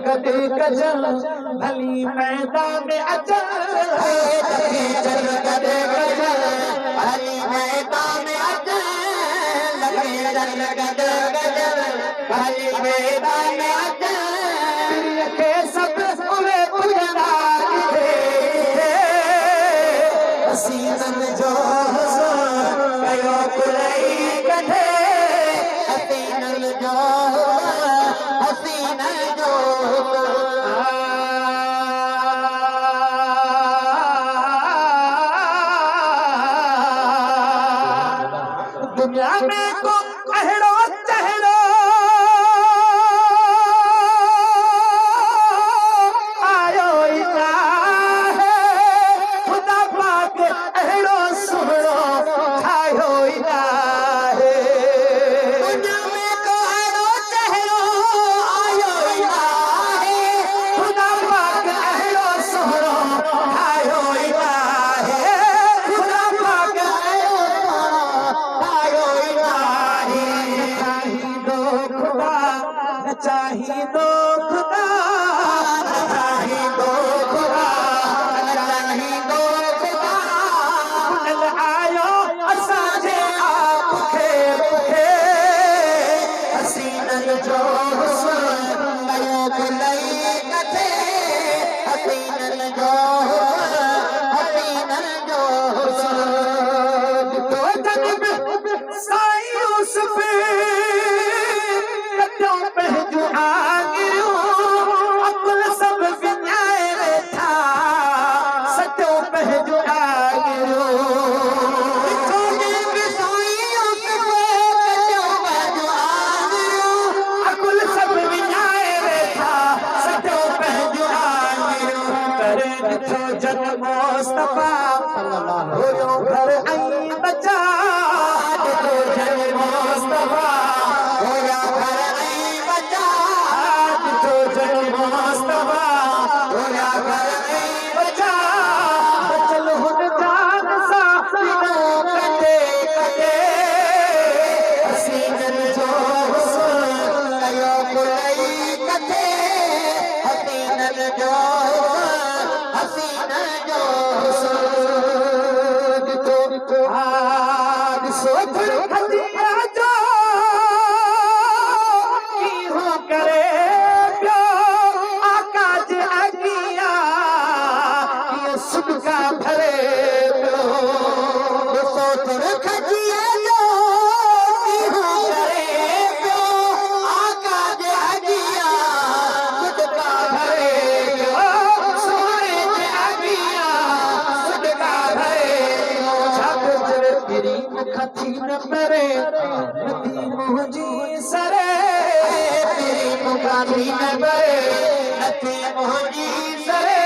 कदे गजल भली मैदान में अचल चल कदे गजल भली मैदान में अचल चल कदे गजल भली मैदान में अचल के सब उवे पुजना हसीनन जो कयो कुलई कथे हसीनन जो हसीन जो दुनिया में को अहड़ो चहड़ो आयो इना है खुदा पाक अहड़ो सुहड़ो ठायो इना है दुनिया में को अहड़ो चहड़ो आयो इना है खुदा पाक अहड़ो सुहड़ो ठायो इना है खुदा पाक अहड़ो ठायो इना है चाहिए दो खुदा चाहिए दो खुदा चाहिए दो खुदा कुल आयो असांजे आप खे खे हसीनन जो हुस्न कयो कुलई कथे हसीनन जो तो जब साईं यूसुफ पहजू आगिरो अकुल सब विञाए वेठा सचो पहजू आगिरो अकुल सब विञाए वेठा सचो पहजू आगिरो करे ॾिठो जन मुस्तफा हुयो घर ऐं बचा ॾिठो जन मुस्तफा हुया घर ऐं बचा ॾिठो जन मुस्तफा हुया घर ऐं बचा बचल हुन जान सां बिनो कटे कटे हसीनन जो हुस्न कयो कुलई कथे हसीनन जो हसीनन जो हुस्न ॾिठो ॾिसो खजिया जो इहो करे पियो आकाश अगिया इहो सुबका भरे पियो ॾिसो खजिया जो इहो करे पियो आकाश अगिया सुबका भरे पियो सोने जे अगिया सुबका भरे खथी न परे नथी मुंहिंजी सरे तेरी मुखानी न परे नथी मुंहिंजी सरे